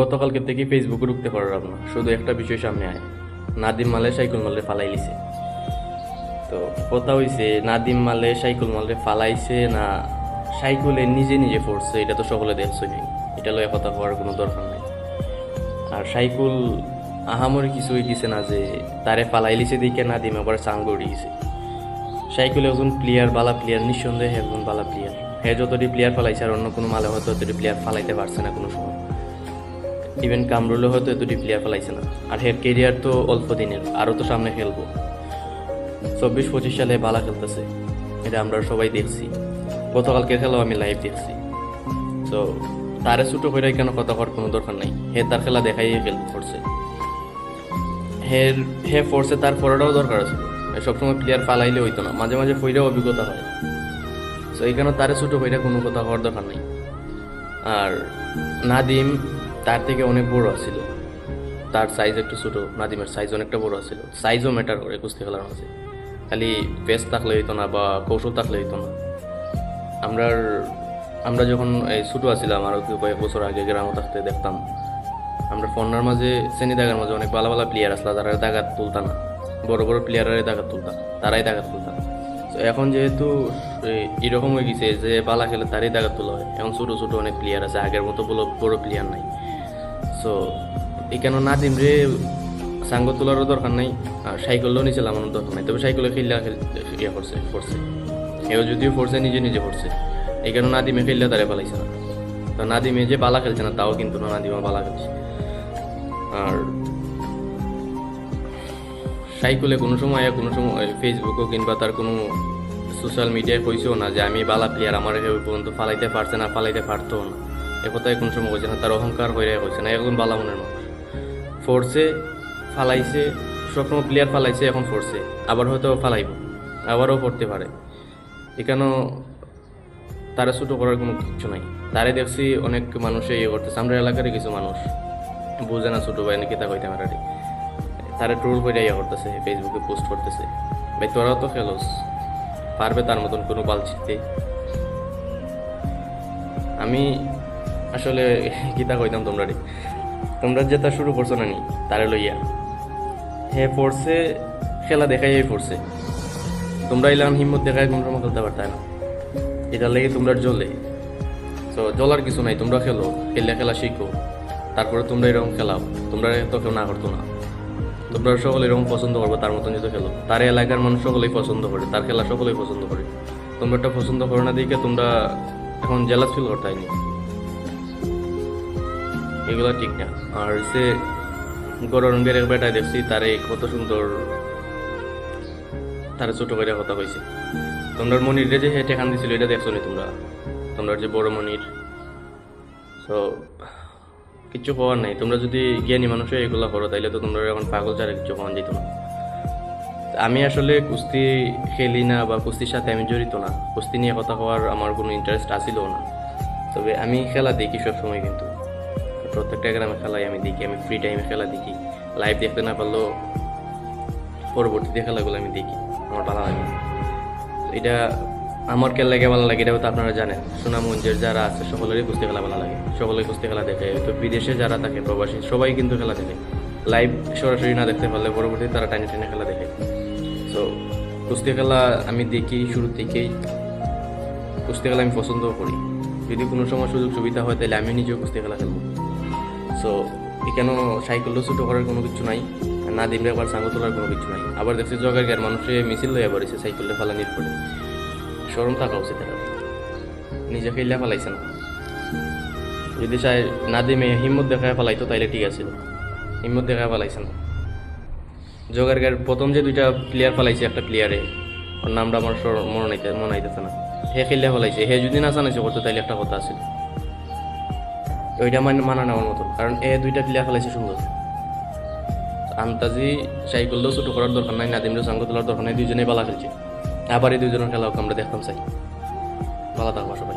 গতকালকে থেকে ফেসবুকে ঢুকতে পারলাম না, শুধু একটা বিষয় সামনে আয়, নাদিম মালে সাইকুল মালে ফালাই লিছে। তো কথা হইছে নাদিম মালে সাইকুল মালে ফালাইছে না সাইকুলে নিজে নিজে পড়ছে, এটা তো সকলে দেখছই নাই, এটা লয়ে কথা হওয়ার কোনো দরকার নাই। আর সাইকুল আহামরি কিছু হইতেছে না যে তারে ফালাই লিছে দিকে নাদিম আবার চাঙ্গ উঠিয়েছে। সাইকুল একজন প্লেয়ার, বালা প্লেয়ার, নিঃসন্দেহে একজন বালা প্লেয়ার। হ্যাঁ, যতটি প্লেয়ার ফালাইছে আর অন্য কোনো মালে হয়তো ততটি প্লেয়ার ফালাইতে পারছে না কোনো সময়। ইভেন কামরুলে হয়তো এতটি প্লেয়ার ফেলাইছে না। আর হের কেরিয়ার তো অল্প দিনের, আরও তো সামনে খেলবো। 24-25 সালে বালা খেলতেছে, এটা আমরা সবাই দেখছি। গতকালকে খেলাও আমি লাইভ দেখছি। তো তারে ছোটো করে কেন কথা হওয়ার কোনো দরকার নাই। হে তার খেলা দেখাই করছে, হে ফোর্সে তার ফোরাটাও দরকার আছে। সবসময় প্লেয়ার ফালাইলে হইতো না, মাঝে মাঝে ফইরাও অভিজ্ঞতা হয়। তো এইখানে তারে ছোটো করে কোনো কথা হওয়ার দরকার নাই। আর নাদিম তার থেকে অনেক বড় ছিল, তার সাইজ একটু ছোটো, নাদিমের সাইজ অনেকটা বড় ছিল। সাইজও ম্যাটার করে কুস্তি খেলার মাঝে, খালি পেস থাকলে হইতো না বা কৌশল থাকলে হইতো না। আমরা যখন এই ছোটো আছিলাম, আরও কয়েক বছর আগে গ্রামে থাকতে দেখতাম আমরা ফন্নার মাঝে শ্রেণী দাগার মাঝে অনেক ভালো ভালো প্লেয়ার আসলা, তারা দাগাত তুলতা না, বড় বড় প্লেয়ারের দাগাত তুলতা, তারাই দাগাত তুলতা। তো এখন যেহেতু এরকম হয়ে গেছে যে বালা খেলে তারই দাগাত তোলা হয়, এখন ছোটো ছোটো অনেক প্লেয়ার আছে, আগের মতো বড় প্লেয়ার নাই। সো এখানে নাদিম রে সাঙ্গ তোলারও দরকার নাই, আর সাইকেলও নিচে লাগানোর দরকার নাই। তবে সাইকেলে খেললে ইয়ে ফোরছে এও যদিও ফোরছে নিজে নিজে ফোরছে, এখানে নাদিমে খেললে তারে পালাইছে না। তো নাদিমে যে বালা খেলছে না তাও কিন্তু না, নাদিমা বালা খেলছে। আর সাইকেলে কোনো সময় ফেসবুকও কিংবা তার কোনো সোশ্যাল মিডিয়ায় কইছেও না যে আমি বালা প্লেয়ার, আমার ওই পর্যন্ত ফালাইতে পারছে না, ফালাইতে পারতো না, এ কথায় কোনো সময় হয়েছে না। তার অহংকার হয়ে হয়েছে না, একজন বালা মনের মানুষ। ফোর্সে ফালাইছে, সবসময় প্লেয়ার ফালাইছে, এখন ফোর্সে আবার হয়তো ফালাইব, আবারও পড়তে পারে। এখানেও তারা ছোটো করার কোনো কিছু নাই। তারে দেখছি অনেক মানুষে ইয়ে করতেছে, আমরা এলাকারই কিছু মানুষ বুঝে না ছোটো ভাই নাকি তা হইতে পারে, তারা ট্রোল করে ইয়ে করতেছে, ফেসবুকে পোস্ট করতেছে। ভাই তোরাও তো খেলোস, পারবে তার মতন কোনো বাল ছিটতে? আমি আসলে কিতা কইতাম তোমরা যেটা শুরু করছো না নি তারে লইয়া, হে পড়ছে খেলা দেখাই পড়ছে, তোমরা এলাম হিম্মত দেখায় কোনো সময় খেলতে পারতে না, এটার লেগে তোমরা জ্বলে। তো জ্বলার কিছু নাই, তোমরা খেললে খেলা শিখো, তারপরে তোমরা এরকম খেলাও। তোমরা তো কেউ না করতো না, তোমরা সকলে এরকম পছন্দ করবো, তার মতন যদি খেলো। তার এলাকার মানুষ সকলেই পছন্দ করে, তার খেলা সকলেই পছন্দ করে। তোমরা একটা পছন্দ করো না দিকে তোমরা এখন জেলাস ফিল করতে হয়নি, এগুলো ঠিক না। আর সে গরমের এক বেটায় দেখছি তারে কত সুন্দর তারা ছোট করে কথা কইছে। তোমরা মনির যে হেঁটে খান দিছিল এটা দেখছো নি তোমরা যে বড় মনির। তো কিচ্ছু পাওয়ার নাই, তোমরা যদি জ্ঞানী মানুষ এগুলো করো তাইলে তো তোমরা এখন পাগল ছাড়া কিছু পাওয়া যেত না। আমি আসলে কুস্তি খেলি না বা কুস্তির সাথে আমি জড়িত না, কুস্তি নিয়ে কথা হওয়ার আমার কোনো ইন্টারেস্ট আসিলও না। তবে আমি খেলা দেখি সবসময়, কিন্তু প্রত্যেকটা গ্রামে খেলাই আমি দেখি, আমি ফ্রি টাইমে খেলা দেখি। লাইভ দেখতে না পারলেও পরবর্তীতে খেলাগুলো আমি দেখি, আমার ভালো লাগে। এটা আমার খেলা লাগে ভালো লাগে, এটা তো আপনারা জানেন। সুনামগঞ্জের যারা আছে সকলেরই কুস্তি খেলা ভালো লাগে, সকলেই কুস্তি খেলা দেখে। তো বিদেশে যারা থাকে প্রবাসী সবাই কিন্তু খেলা দেখে, লাইভ সরাসরি না দেখতে পারলে পরবর্তীতে তারা টাইনে টাইনে খেলা দেখে। সো কুস্তি খেলা আমি দেখি শুরু থেকেই, কুস্তি খেলা আমি পছন্দও করি। যদি কোনো সময় সুযোগ সুবিধা হয় তাহলে আমি নিজেও কুস্তি খেলা খেলবো। সো এখানেও সাইকেলও ছোটো করার কোনো কিছু নাই, নাদিম রে একবার সাঙ্গ তোলার কোনো কিছু নাই। আবার দেখছি জগার মানুষে মিছিল লইয়া বাড়িছে সাইকেলটা ফালানির পরে, শরম থাকা উচিত। নিজে খেললে ফালাইছে না, যদি নাদিমে হিম্মত দেখায় ফালাইতো তাইলে ঠিক আছিল, হিম্মত দেখায় ফালাইছে না। জগার প্রথম যে দুইটা প্লেয়ার ফালাইছে, একটা প্লেয়ারে ওর নামটা আমার মনে আইতেছে না, হে খেললে ফেলাইছে। হে যদি না জানাইছে করতো তাইলে একটা কথা আছে, ওইটা মানা নেওয়ার মতন। কারণ এ দুইটা প্লেয়ার ফেলাইছে সুন্দর। আন্তাজি সাইকেলও ছোটো করার দরকার নাই, নাদিমরও সাঙ্গ তোলার দরকার নাই, দুইজনেই বালা খেলছে। আবার এই দুইজনের খেলাও আমরা দেখতাম চাই। ভালো থাকবো সবাই।